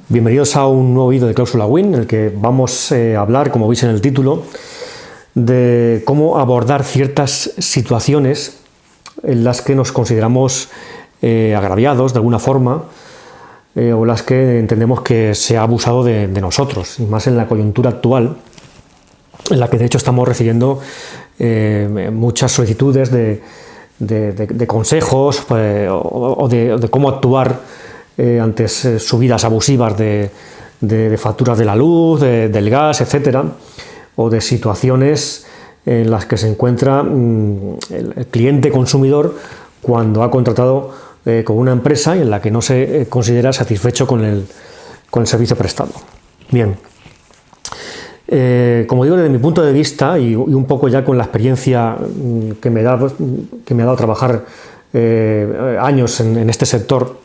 Bienvenidos a un nuevo vídeo de Cláusula Win, en el que vamos a hablar, como veis en el título, de cómo abordar ciertas situaciones en las que nos consideramos agraviados de alguna forma, o las que entendemos que se ha abusado de nosotros, y más en la coyuntura actual, en la que de hecho estamos recibiendo muchas solicitudes de consejos o de cómo actuar ante subidas abusivas de facturas de la luz, del gas, etcétera, o de situaciones en las que se encuentra el cliente consumidor cuando ha contratado con una empresa y en la que no se considera satisfecho con el servicio prestado. Bien, como digo, desde mi punto de vista y un poco ya con la experiencia que me ha dado trabajar años en este sector,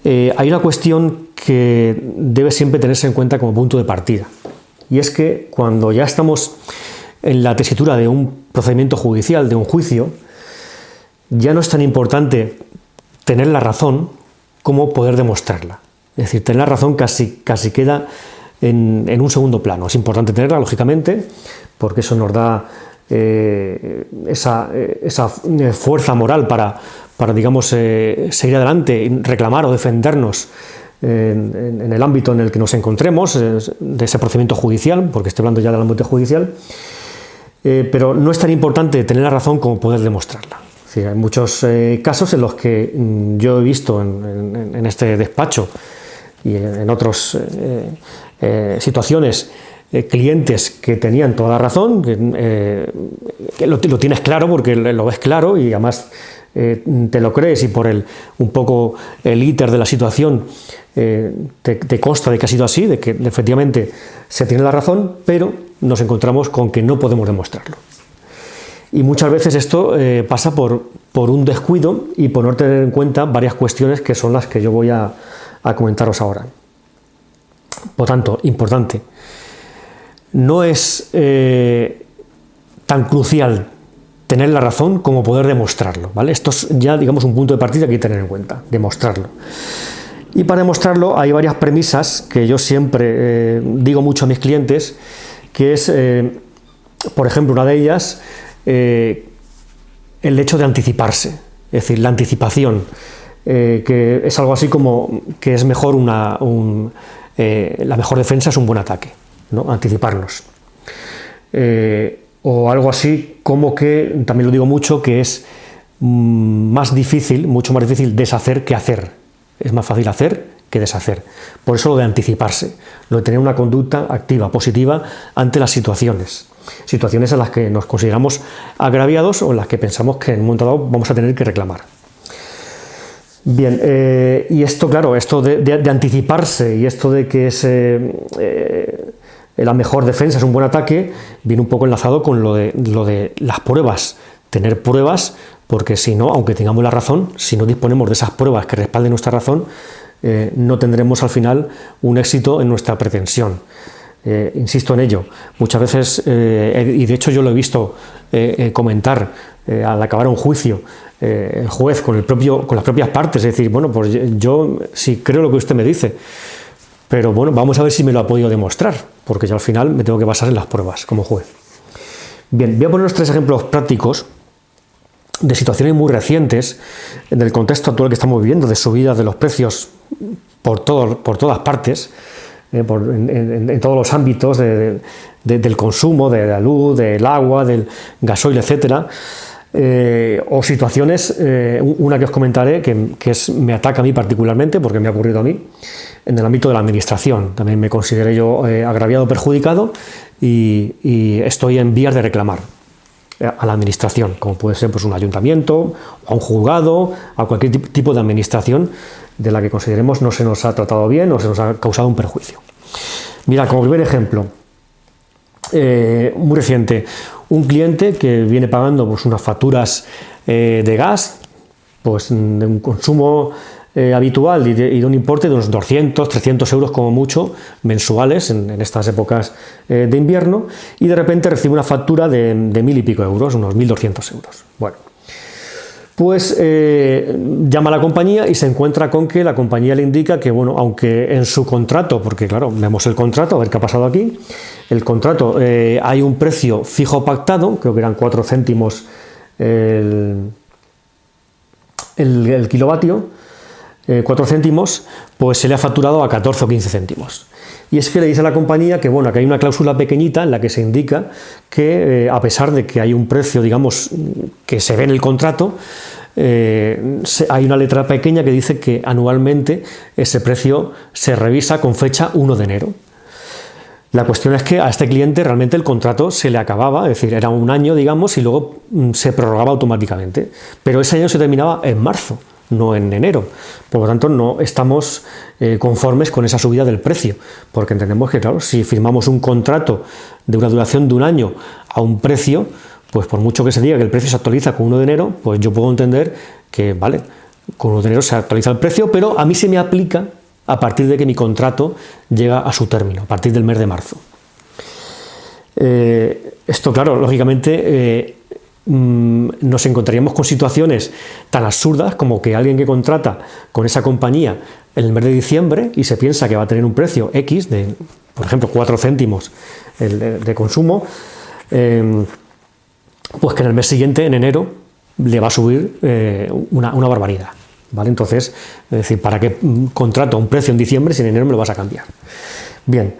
hay una cuestión que debe siempre tenerse en cuenta como punto de partida, y es que cuando ya estamos en la tesitura de un procedimiento judicial, de un juicio, ya no es tan importante tener la razón como poder demostrarla. Es decir, tener la razón casi queda en un segundo plano. Es importante tenerla, lógicamente, porque eso nos da esa fuerza moral para digamos, seguir adelante, reclamar o defendernos en el ámbito en el que nos encontremos, de ese procedimiento judicial, porque estoy hablando ya del ámbito judicial, pero no es tan importante tener la razón como poder demostrarla. Es decir, hay muchos casos en los que yo he visto en este despacho y en otras situaciones, clientes que tenían toda la razón, que lo tienes claro porque lo ves claro y además te lo crees, y por un poco el íter de la situación te consta de que ha sido así, de que efectivamente se tiene la razón, pero nos encontramos con que no podemos demostrarlo. Y muchas veces esto pasa por un descuido y por no tener en cuenta varias cuestiones que son las que yo voy a comentaros ahora. Por tanto, importante, no es tan crucial tener la razón como poder demostrarlo, ¿vale? Esto es ya, digamos, un punto de partida que hay que tener en cuenta, demostrarlo. Y para demostrarlo hay varias premisas que yo siempre digo mucho a mis clientes, que es, por ejemplo, una de ellas, el hecho de anticiparse, es decir, la anticipación, que es algo así como que es mejor la mejor defensa es un buen ataque, ¿no? Anticiparnos. O algo así como que, también lo digo mucho, que es mucho más difícil deshacer que hacer. Es más fácil hacer que deshacer. Por eso lo de anticiparse, lo de tener una conducta activa, positiva ante las situaciones en las que nos consideramos agraviados o en las que pensamos que en un momento dado vamos a tener que reclamar. Bien, y esto, claro, esto de anticiparse y esto de que es la mejor defensa es un buen ataque, viene un poco enlazado con lo de las pruebas. Tener pruebas, porque si no, aunque tengamos la razón, si no disponemos de esas pruebas que respalden nuestra razón, no tendremos al final un éxito en nuestra pretensión. Insisto en ello. Muchas veces, y de hecho yo lo he visto comentar al acabar un juicio, el juez con las propias partes, es decir, bueno, pues yo sí creo lo que usted me dice, pero bueno, vamos a ver si me lo ha podido demostrar, porque yo al final me tengo que basar en las pruebas como juez. Bien, voy a poneros 3 ejemplos prácticos de situaciones muy recientes en el contexto actual que estamos viviendo, de subidas de los precios por todas partes, en todos los ámbitos del consumo, de la luz, del agua, del gasoil, etcétera. O situaciones, una que os comentaré, que me ataca a mí particularmente, porque me ha ocurrido a mí, en el ámbito de la administración. También me consideré yo agraviado, perjudicado, y estoy en vías de reclamar a la administración, como puede ser pues, un ayuntamiento, a un juzgado, a cualquier tipo de administración de la que consideremos no se nos ha tratado bien o se nos ha causado un perjuicio. Mira, como primer ejemplo, muy reciente, un cliente que viene pagando pues, unas facturas de gas, pues de un consumo habitual y de un importe de unos 200, 300 euros como mucho mensuales en estas épocas de invierno, y de repente recibe una factura de 1000 y pico euros, unos 1200 euros. Bueno, pues llama a la compañía y se encuentra con que la compañía le indica que, bueno, aunque en su contrato, porque claro, vemos el contrato, a ver qué ha pasado aquí, el contrato, hay un precio fijo pactado, creo que eran 4 céntimos el kilovatio, 4 céntimos, pues se le ha facturado a 14 o 15 céntimos. Y es que le dice a la compañía que, bueno, que hay una cláusula pequeñita en la que se indica que, a pesar de que hay un precio, digamos, que se ve en el contrato, hay una letra pequeña que dice que anualmente ese precio se revisa con fecha 1 de enero. La cuestión es que a este cliente realmente el contrato se le acababa, es decir, era un año, digamos, y luego se prorrogaba automáticamente. Pero ese año se terminaba en marzo, no en enero. Por lo tanto, no estamos conformes con esa subida del precio, porque entendemos que, claro, si firmamos un contrato de una duración de un año a un precio, pues por mucho que se diga que el precio se actualiza con 1 de enero, pues yo puedo entender que, vale, con 1 de enero se actualiza el precio, pero a mí se me aplica a partir de que mi contrato llega a su término, a partir del mes de marzo. Esto, claro, lógicamente nos encontraríamos con situaciones tan absurdas como que alguien que contrata con esa compañía en el mes de diciembre y se piensa que va a tener un precio X de, por ejemplo, 4 céntimos de consumo, pues que en el mes siguiente, en enero, le va a subir una barbaridad, ¿vale? Entonces, es decir, ¿para qué contrato a un precio en diciembre si en enero me lo vas a cambiar? Bien,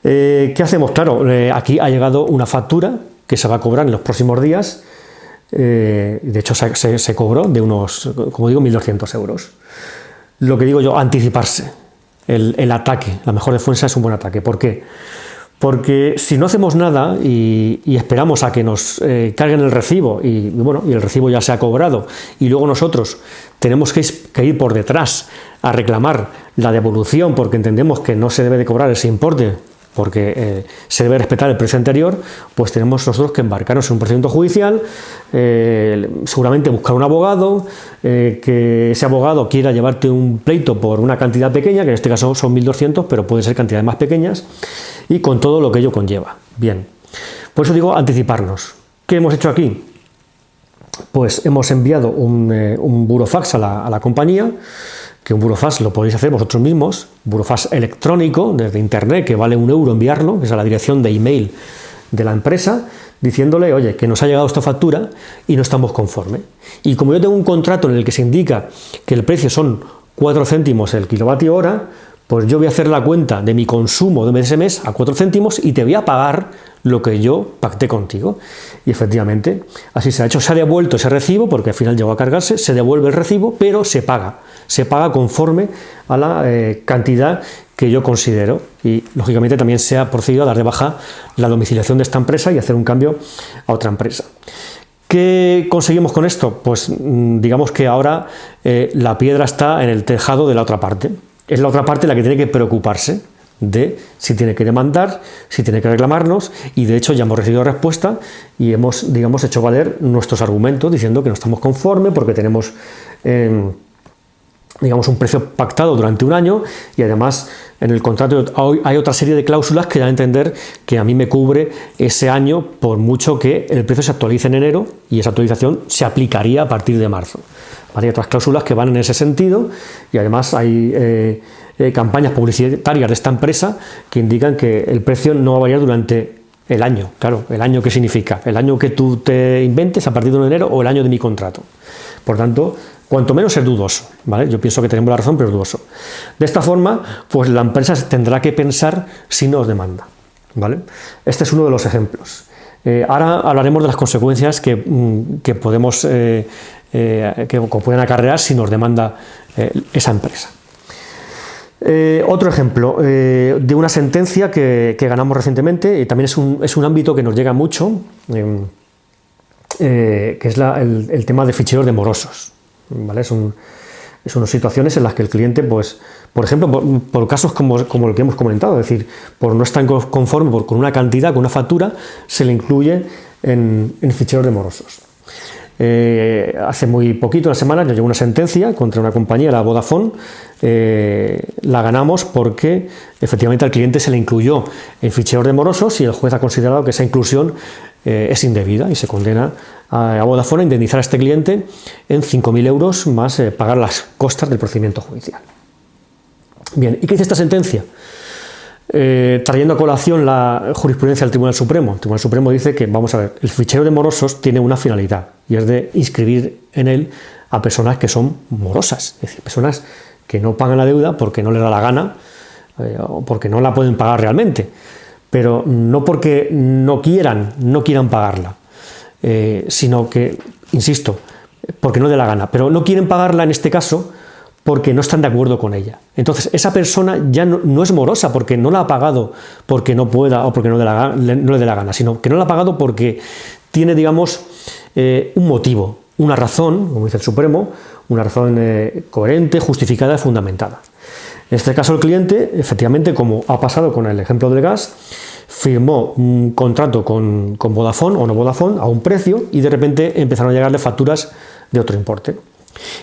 ¿qué hacemos? Claro, aquí ha llegado una factura que se va a cobrar en los próximos días. De hecho, se cobró de unos, como digo, 1.200 euros. Lo que digo yo, anticiparse. El ataque, la mejor defensa es un buen ataque. ¿Por qué? Porque si no hacemos nada y esperamos a que nos carguen el recibo y el recibo ya se ha cobrado y luego nosotros tenemos que ir por detrás a reclamar la devolución porque entendemos que no se debe de cobrar ese importe porque se debe respetar el precio anterior, pues tenemos nosotros que embarcarnos en un procedimiento judicial, seguramente buscar un abogado, que ese abogado quiera llevarte un pleito por una cantidad pequeña, que en este caso son 1.200, pero pueden ser cantidades más pequeñas, y con todo lo que ello conlleva. Bien, por eso digo anticiparnos. ¿Qué hemos hecho aquí? Pues hemos enviado un burofax a la compañía, que un burofax lo podéis hacer vosotros mismos, burofax electrónico desde internet, que vale 1 euro enviarlo, que es a la dirección de email de la empresa, diciéndole, oye, que nos ha llegado esta factura y no estamos conformes. Y como yo tengo un contrato en el que se indica que el precio son 4 céntimos el kilovatio hora, pues yo voy a hacer la cuenta de mi consumo de ese mes a 4 céntimos y te voy a pagar lo que yo pacté contigo. Y efectivamente, así se ha hecho. Se ha devuelto ese recibo, porque al final llegó a cargarse, se devuelve el recibo, pero se paga conforme a la cantidad que yo considero. Y, lógicamente, también se ha procedido a dar de baja la domiciliación de esta empresa y hacer un cambio a otra empresa. ¿Qué conseguimos con esto? Pues digamos que ahora la piedra está en el tejado de la otra parte. Es la otra parte la que tiene que preocuparse de si tiene que demandar, si tiene que reclamarnos, y de hecho ya hemos recibido respuesta y hemos, digamos, hecho valer nuestros argumentos diciendo que no estamos conformes porque tenemos digamos, un precio pactado durante un año y además en el contrato hay otra serie de cláusulas que dan a entender que a mí me cubre ese año por mucho que el precio se actualice en enero y esa actualización se aplicaría a partir de marzo. Hay otras cláusulas que van en ese sentido y además hay campañas publicitarias de esta empresa que indican que el precio no va a variar durante el año. Claro, ¿el año qué significa? El año que tú te inventes a partir de 1 de enero o el año de mi contrato. Por tanto, cuanto menos es dudoso, ¿vale? Yo pienso que tenemos la razón, pero es dudoso. De esta forma, pues la empresa tendrá que pensar si nos demanda, ¿vale? Este es uno de los ejemplos. Ahora hablaremos de las consecuencias que podemos que pueden acarrear si nos demanda esa empresa. Otro ejemplo de una sentencia que ganamos recientemente, y también es un ámbito que nos llega mucho, que es el tema de ficheros de morosos, ¿vale? Son unas situaciones en las que el cliente, pues, por ejemplo, por casos como el que hemos comentado, es decir, por no estar conforme con una cantidad, con una factura, se le incluye en ficheros de morosos. hace muy poquito, una semana, nos llegó una sentencia contra una compañía, la Vodafone. La ganamos porque efectivamente al cliente se le incluyó en ficheros de morosos y el juez ha considerado que esa inclusión es indebida y se condena a Vodafone a indemnizar a este cliente en 5.000 euros más pagar las costas del procedimiento judicial. Bien, ¿y qué dice esta sentencia? Trayendo a colación la jurisprudencia del Tribunal Supremo. El Tribunal Supremo dice que, vamos a ver, el fichero de morosos tiene una finalidad y es de inscribir en él a personas que son morosas, es decir, personas que no pagan la deuda porque no les da la gana o porque no la pueden pagar realmente, pero no porque no quieran pagarla, sino que, insisto, porque no dé la gana, pero no quieren pagarla en este caso porque no están de acuerdo con ella. Entonces, esa persona ya no es morosa porque no la ha pagado porque no pueda o porque no le dé la gana, sino que no la ha pagado porque tiene, digamos, un motivo, una razón, como dice el Supremo, una razón coherente, justificada y fundamentada. En este caso, el cliente, efectivamente, como ha pasado con el ejemplo del gas, firmó un contrato con Vodafone o no Vodafone a un precio y de repente empezaron a llegarle facturas de otro importe.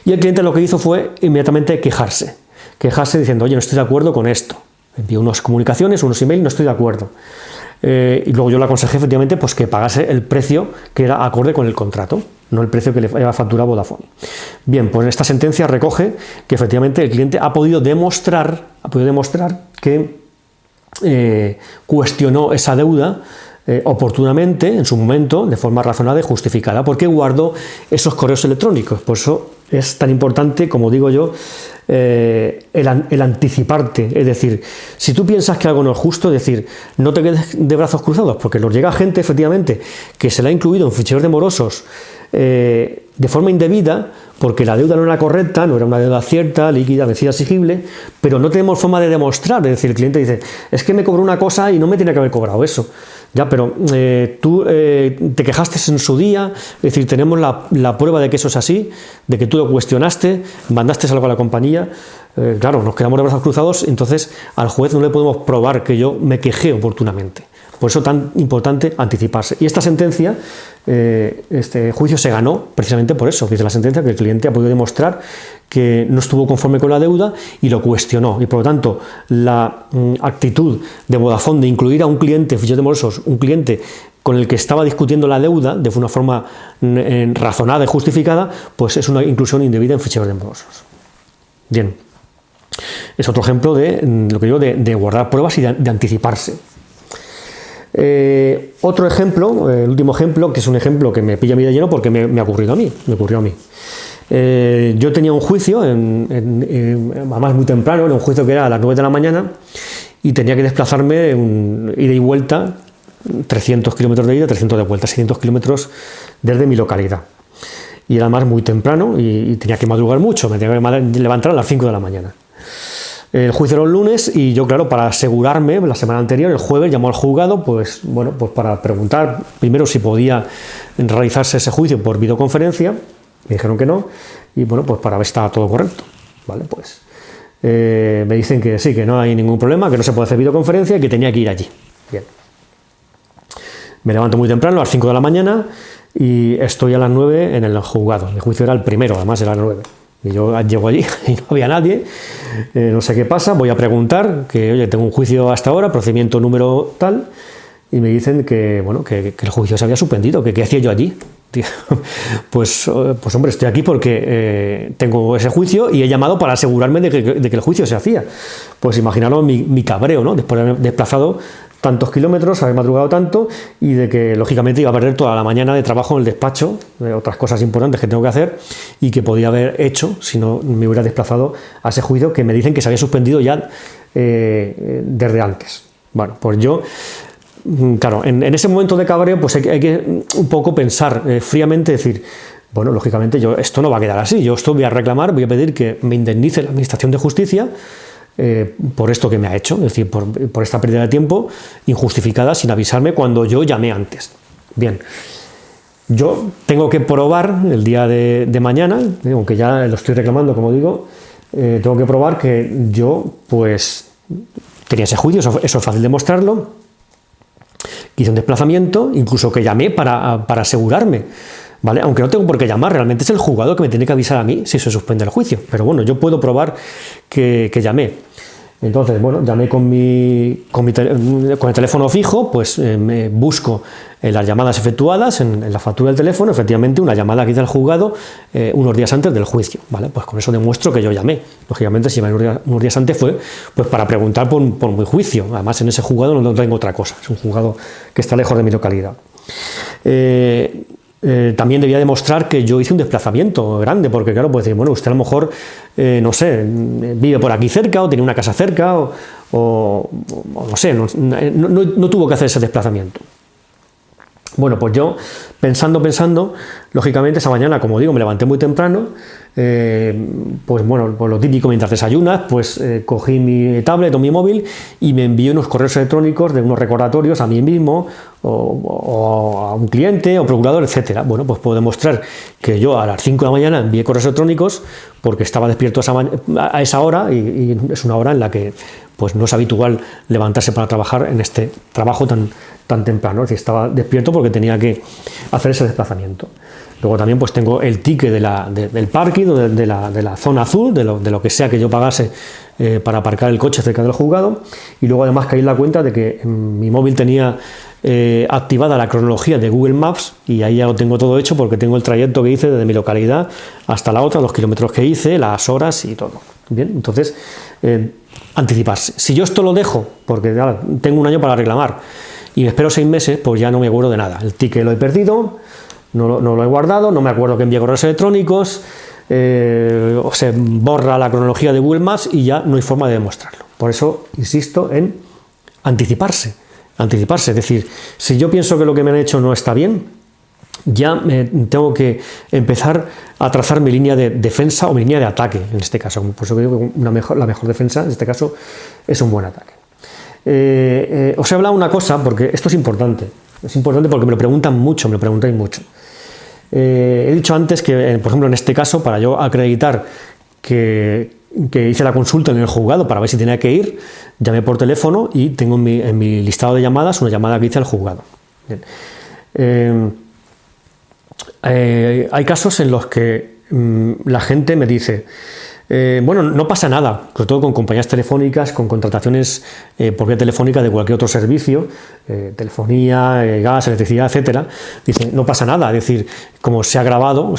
Y el cliente lo que hizo fue inmediatamente quejarse diciendo, oye, no estoy de acuerdo con esto. Envió unas comunicaciones, unos emails, no estoy de acuerdo. Y luego yo le aconsejé efectivamente pues, que pagase el precio que era acorde con el contrato, no el precio que le había facturado Vodafone. Bien, pues esta sentencia recoge que efectivamente el cliente ha podido demostrar que cuestionó esa deuda oportunamente, en su momento, de forma razonada y justificada, porque guardó esos correos electrónicos. Por eso es tan importante, como digo yo, el anticiparte. Es decir, si tú piensas que algo no es justo, es decir, no te quedes de brazos cruzados, porque nos llega gente, efectivamente, que se le ha incluido en ficheros de morosos de forma indebida, porque la deuda no era correcta, no era una deuda cierta, líquida, vencida, exigible, pero no tenemos forma de demostrar. Es decir, el cliente dice, es que me cobró una cosa y no me tiene que haber cobrado eso. Ya, pero tú te quejaste en su día, es decir, tenemos la prueba de que eso es así, de que tú lo cuestionaste, mandaste algo a la compañía, claro, nos quedamos de brazos cruzados, entonces al juez no le podemos probar que yo me quejé oportunamente. Por eso tan importante anticiparse. Y esta sentencia, este juicio se ganó precisamente por eso. Dice la sentencia que el cliente ha podido demostrar que no estuvo conforme con la deuda y lo cuestionó. Y por lo tanto, la actitud de Vodafone de incluir a un cliente, ficheros de morosos, un cliente con el que estaba discutiendo la deuda de una forma razonada y justificada, pues es una inclusión indebida en ficheros de morosos. Bien. Es otro ejemplo de lo que digo de guardar pruebas y de anticiparse. Otro ejemplo, el último ejemplo, que es un ejemplo que me pilla a mí de lleno porque me ha ocurrido a mí. Yo tenía un juicio, además muy temprano, era un juicio que era a las 9 de la mañana y tenía que desplazarme ida y vuelta, 300 kilómetros de ida, 300 de vuelta, 600 kilómetros desde mi localidad. Y era además muy temprano y tenía que madrugar mucho, me tenía que levantar a las 5 de la mañana. El juicio era un lunes y yo, claro, para asegurarme, la semana anterior, el jueves, llamó al juzgado, pues bueno, pues para preguntar primero si podía realizarse ese juicio por videoconferencia. Me dijeron que no, y bueno, pues para ver si estaba todo correcto. Vale, pues me dicen que sí, que no hay ningún problema, que no se puede hacer videoconferencia y que tenía que ir allí. Bien. Me levanto muy temprano, a las 5 de la mañana, y estoy a las 9 en el juzgado. El juicio era el primero, además era a las 9. Y yo llego allí y no había nadie, no sé qué pasa, voy a preguntar, que oye, tengo un juicio hasta ahora, procedimiento número tal, y me dicen que, bueno, que el juicio se había suspendido, que qué hacía yo allí. Pues hombre, estoy aquí porque tengo ese juicio y he llamado para asegurarme de que el juicio se hacía. Pues imaginaros mi cabreo, ¿no? Después de haber desplazado tantos kilómetros, haber madrugado tanto y de que lógicamente iba a perder toda la mañana de trabajo en el despacho, de otras cosas importantes que tengo que hacer y que podía haber hecho si no me hubiera desplazado a ese juicio que me dicen que se había suspendido ya desde antes. Bueno, pues yo, claro, en ese momento de cabreo pues hay que un poco pensar fríamente, decir, bueno, lógicamente esto no va a quedar así, yo esto voy a reclamar, voy a pedir que me indemnice la Administración de Justicia por esto que me ha hecho, es decir, por esta pérdida de tiempo injustificada sin avisarme cuando yo llamé antes. Bien, yo tengo que probar el día de mañana, aunque ya lo estoy reclamando, como digo, tengo que probar que yo pues tenía ese juicio, eso es fácil demostrarlo, que hice un desplazamiento, incluso que llamé para asegurarme ¿vale? Aunque no tengo por qué llamar, realmente es el juzgado que me tiene que avisar a mí si se suspende el juicio. Pero bueno, yo puedo probar que llamé. Entonces, bueno, llamé con el teléfono fijo, pues me busco las llamadas efectuadas en la factura del teléfono, efectivamente una llamada que hice al juzgado unos días antes del juicio, ¿vale? Pues con eso demuestro que yo llamé. Lógicamente, si llamé unos días antes fue pues para preguntar por mi juicio. Además, en ese juzgado no tengo otra cosa, es un juzgado que está lejos de mi localidad. También debía demostrar que yo hice un desplazamiento grande, porque claro, pues decir, bueno, usted a lo mejor, no sé, vive por aquí cerca o tiene una casa cerca o no sé, no tuvo que hacer ese desplazamiento. Bueno, pues yo, pensando, lógicamente esa mañana, como digo, me levanté muy temprano, pues bueno, pues lo típico mientras desayunas, pues cogí mi tablet o mi móvil y me envié unos correos electrónicos de unos recordatorios a mí mismo o a un cliente o procurador, etcétera. Bueno, pues puedo demostrar que yo a las 5 de la mañana envié correos electrónicos porque estaba despierto a esa hora y es una hora en la que pues no es habitual levantarse para trabajar en este trabajo tan temprano, es decir, estaba despierto porque tenía que hacer ese desplazamiento. Luego también pues tengo el ticket del parking, de la zona azul, de lo que sea que yo pagase para aparcar el coche cerca del juzgado, y luego además caí en la cuenta de que mi móvil tenía activada la cronología de Google Maps, y ahí ya lo tengo todo hecho porque tengo el trayecto que hice desde mi localidad hasta la otra, los kilómetros que hice, las horas y todo. Bien, entonces anticiparse. Si yo esto lo dejo, porque tengo un año para reclamar, y me espero 6 meses, pues ya no me acuerdo de nada. El ticket lo he perdido, no lo he guardado, no me acuerdo que envié correos electrónicos, o se borra la cronología de Google Maps y ya no hay forma de demostrarlo. Por eso insisto en anticiparse, es decir, si yo pienso que lo que me han hecho no está bien, ya tengo que empezar a trazar mi línea de defensa o mi línea de ataque, en este caso. Por eso digo que la mejor defensa, en este caso, es un buen ataque. Os he hablado una cosa, porque esto es importante porque me lo preguntáis mucho. He dicho antes que, por ejemplo, en este caso, para yo acreditar que hice la consulta en el juzgado para ver si tenía que ir, llamé por teléfono y tengo en mi listado de llamadas una llamada que hice al juzgado. Bien. Hay casos en los que la gente me dice, bueno, no pasa nada, sobre todo con compañías telefónicas, con contrataciones por vía telefónica de cualquier otro servicio, telefonía, gas, electricidad, etcétera. Dice, no pasa nada, es decir, como se ha grabado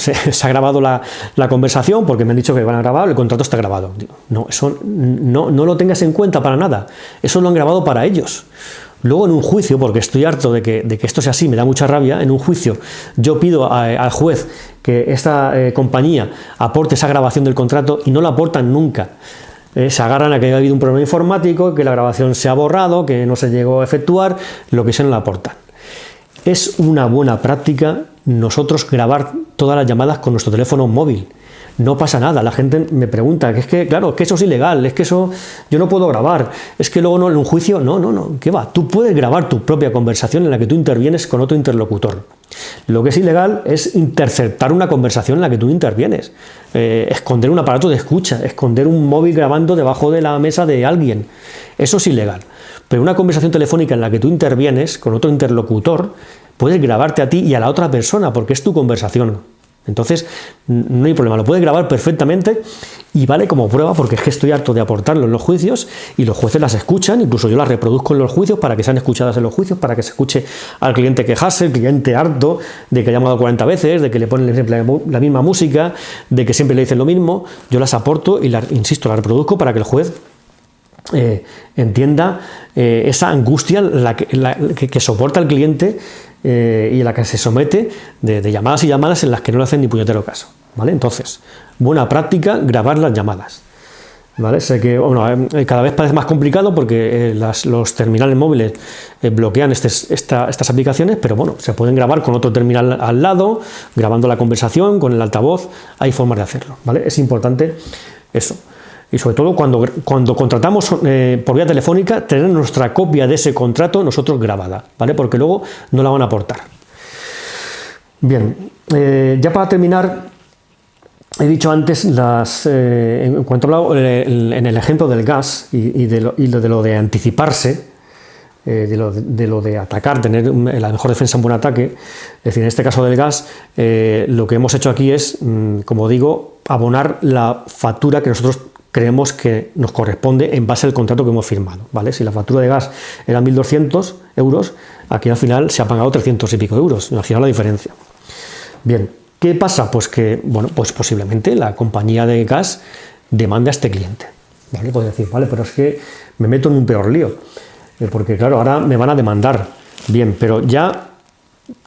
la conversación, porque me han dicho que van a grabar, el contrato está grabado. Digo, no, eso no lo tengas en cuenta para nada, eso lo han grabado para ellos. Luego en un juicio, porque estoy harto de que esto sea así, me da mucha rabia, en un juicio yo pido al juez que esta compañía aporte esa grabación del contrato y no la aportan nunca. Se agarran a que haya habido un problema informático, que la grabación se ha borrado, que no se llegó a efectuar, lo que sea, no la aportan. Es una buena práctica nosotros grabar todas las llamadas con nuestro teléfono móvil. No pasa nada, la gente me pregunta, que es que, claro, que eso es ilegal, es que eso yo no puedo grabar, es que luego en un juicio, no, ¿qué va? Tú puedes grabar tu propia conversación en la que tú intervienes con otro interlocutor. Lo que es ilegal es interceptar una conversación en la que tú intervienes, esconder un aparato de escucha, esconder un móvil grabando debajo de la mesa de alguien, eso es ilegal. Pero una conversación telefónica en la que tú intervienes con otro interlocutor, puedes grabarte a ti y a la otra persona, porque es tu conversación. Entonces, no hay problema, lo puedes grabar perfectamente y vale como prueba, porque es que estoy harto de aportarlo en los juicios y los jueces las escuchan, incluso yo las reproduzco en los juicios para que sean escuchadas en los juicios, para que se escuche al cliente quejarse, el cliente harto de que ha llamado 40 veces, de que le ponen siempre la misma música, de que siempre le dicen lo mismo. Yo las aporto y insisto, las reproduzco para que el juez entienda esa angustia que soporta el cliente y en la que se somete de llamadas y llamadas en las que no le hacen ni puñetero caso, ¿vale? Entonces, buena práctica grabar las llamadas, ¿vale? Sé que cada vez parece más complicado porque los terminales móviles bloquean estas aplicaciones, pero bueno, se pueden grabar con otro terminal al lado, grabando la conversación con el altavoz, hay formas de hacerlo, ¿vale? Es importante eso. Y sobre todo cuando contratamos por vía telefónica, tener nuestra copia de ese contrato nosotros grabada, ¿vale? Porque luego no la van a aportar. Bien, ya para terminar, he dicho antes, en cuanto he hablado en el ejemplo del gas y de lo de anticiparse, de lo de atacar, tener la mejor defensa en buen ataque. Es decir, en este caso del gas, lo que hemos hecho aquí es, como digo, abonar la factura que nosotros creemos que nos corresponde en base al contrato que hemos firmado, ¿vale? Si la factura de gas era 1.200 euros, aquí al final se ha pagado 300 y pico euros, imaginaos la diferencia. Bien, ¿qué pasa? Pues que, bueno, pues posiblemente la compañía de gas demande a este cliente, ¿vale? Puede decir, vale, pero es que me meto en un peor lío, porque claro, ahora me van a demandar. Bien, pero ya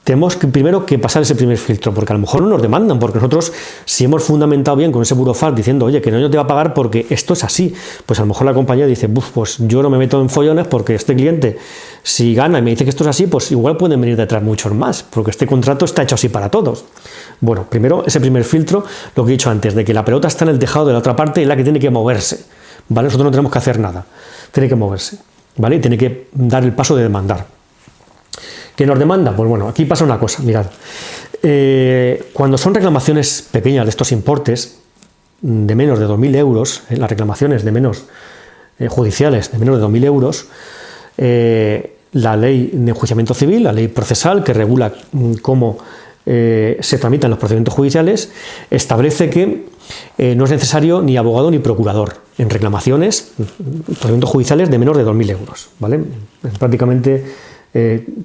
tenemos que primero que pasar ese primer filtro, porque a lo mejor no nos demandan, porque nosotros, si hemos fundamentado bien con ese burofax diciendo, oye, que no te va a pagar porque esto es así, pues a lo mejor la compañía dice, pues yo no me meto en follones porque este cliente, si gana y me dice que esto es así, pues igual pueden venir detrás muchos más, porque este contrato está hecho así para todos. Bueno, primero ese primer filtro, lo que he dicho antes, de que la pelota está en el tejado de la otra parte y la que tiene que moverse, ¿vale? Nosotros no tenemos que hacer nada, tiene que moverse, ¿vale? Y tiene que dar el paso de demandar. ¿Qué nos demanda? Pues bueno, aquí pasa una cosa, mirad. Cuando son reclamaciones pequeñas de estos importes, de menos de 2.000 euros, las reclamaciones de menos judiciales de menos de 2.000 euros, la ley de enjuiciamiento civil, la ley procesal que regula cómo se tramitan los procedimientos judiciales, establece que no es necesario ni abogado ni procurador en reclamaciones, procedimientos judiciales de menos de 2.000 euros, ¿vale? Prácticamente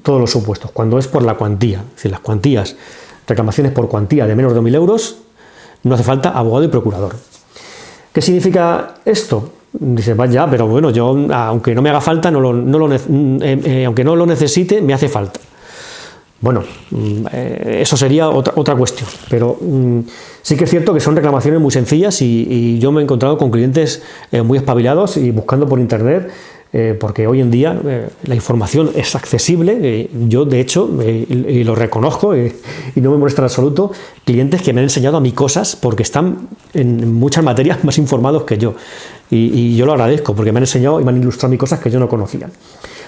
todos los supuestos, cuando es por la cuantía, es decir, las cuantías, reclamaciones por cuantía de menos de 2.000 euros, no hace falta abogado y procurador. ¿Qué significa esto? Dice, vaya, pero bueno, yo aunque no me haga falta, aunque no lo necesite, me hace falta. Bueno, eso sería otra cuestión, pero sí que es cierto que son reclamaciones muy sencillas y yo me he encontrado con clientes muy espabilados y buscando por internet, porque hoy en día la información es accesible. Yo de hecho, y lo reconozco y no me molesta en absoluto, clientes que me han enseñado a mí cosas porque están en muchas materias más informados que yo, y yo lo agradezco porque me han enseñado y me han ilustrado a mí cosas que yo no conocía.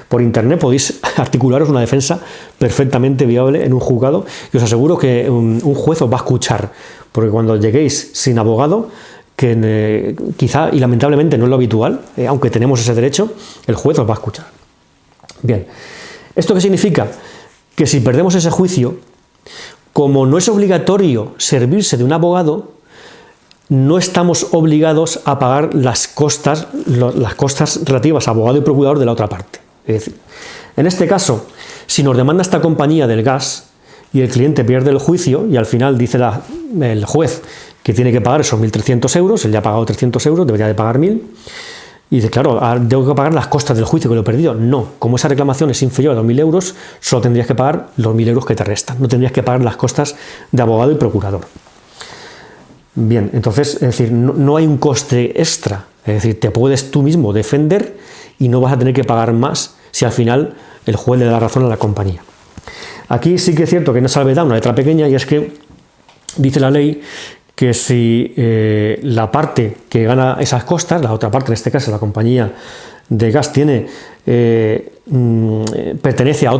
Por internet podéis articularos una defensa perfectamente viable en un juzgado y os aseguro que un juez os va a escuchar, porque cuando lleguéis sin abogado, que quizá y lamentablemente no es lo habitual, aunque tenemos ese derecho, el juez os va a escuchar. Bien, ¿esto qué significa? Que si perdemos ese juicio, como no es obligatorio servirse de un abogado, no estamos obligados a pagar las costas relativas a abogado y procurador de la otra parte. Es decir, en este caso, si nos demanda esta compañía del gas y el cliente pierde el juicio y al final dice el juez que tiene que pagar esos 1.300 euros, él ya ha pagado 300 euros, debería de pagar 1.000, y dice, claro, tengo que pagar las costas del juicio que lo he perdido. No, como esa reclamación es inferior a 2.000 euros, solo tendrías que pagar los 1.000 euros que te restan, no tendrías que pagar las costas de abogado y procurador. Bien, entonces, es decir, no hay un coste extra, es decir, te puedes tú mismo defender y no vas a tener que pagar más si al final el juez le da razón a la compañía. Aquí sí que es cierto que hay una salvedad, una letra pequeña, y es que dice la ley que si la parte que gana esas costas, la otra parte, en este caso la compañía de gas, pertenece a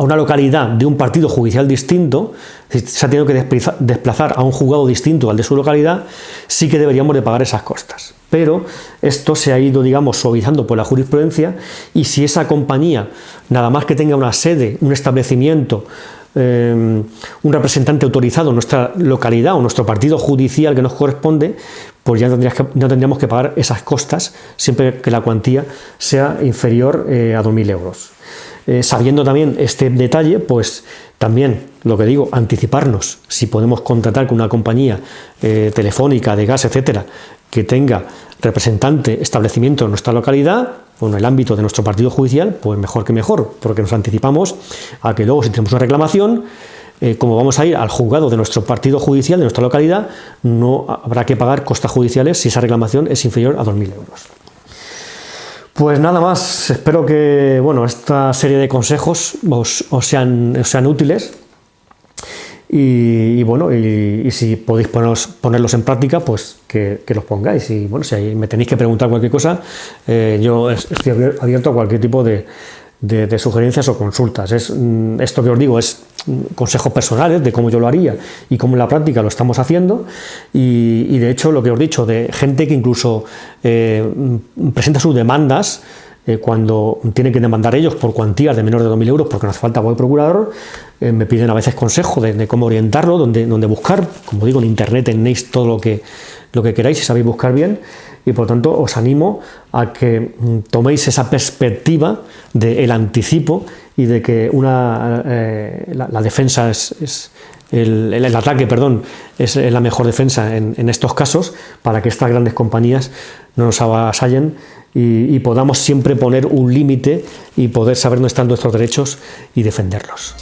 una localidad de un partido judicial distinto, se ha tenido que desplazar a un juzgado distinto al de su localidad, sí que deberíamos de pagar esas costas. Pero esto se ha ido, digamos, suavizando por la jurisprudencia, y si esa compañía, nada más que tenga una sede, un establecimiento, un representante autorizado en nuestra localidad o nuestro partido judicial que nos corresponde, pues ya no tendríamos que pagar esas costas siempre que la cuantía sea inferior a 2.000 euros. Sabiendo también este detalle, pues también, lo que digo, anticiparnos, si podemos contratar con una compañía telefónica, de gas, etcétera, que tenga representante, establecimiento en nuestra localidad o en el ámbito de nuestro partido judicial, pues mejor que mejor, porque nos anticipamos a que luego, si tenemos una reclamación, como vamos a ir al juzgado de nuestro partido judicial, de nuestra localidad, no habrá que pagar costas judiciales si esa reclamación es inferior a 2.000 euros. Pues nada más, espero que esta serie de consejos os sean útiles, y si podéis ponerlos en práctica, pues que los pongáis. Y bueno, si me tenéis que preguntar cualquier cosa, yo estoy abierto a cualquier tipo de sugerencias o consultas. Esto que os digo es consejos personales de cómo yo lo haría y cómo en la práctica lo estamos haciendo, y de hecho lo que os he dicho de gente que incluso presenta sus demandas cuando tienen que demandar ellos por cuantías de menos de 2.000 euros porque no hace falta abogado y procurador, me piden a veces consejo de cómo orientarlo, dónde buscar. Como digo, en internet tenéis todo lo que queráis si sabéis buscar bien, y por tanto os animo a que toméis esa perspectiva del anticipo y de que la defensa el ataque, perdón, es la mejor defensa en estos casos, para que estas grandes compañías no nos avasallen y podamos siempre poner un límite y poder saber dónde están nuestros derechos y defenderlos.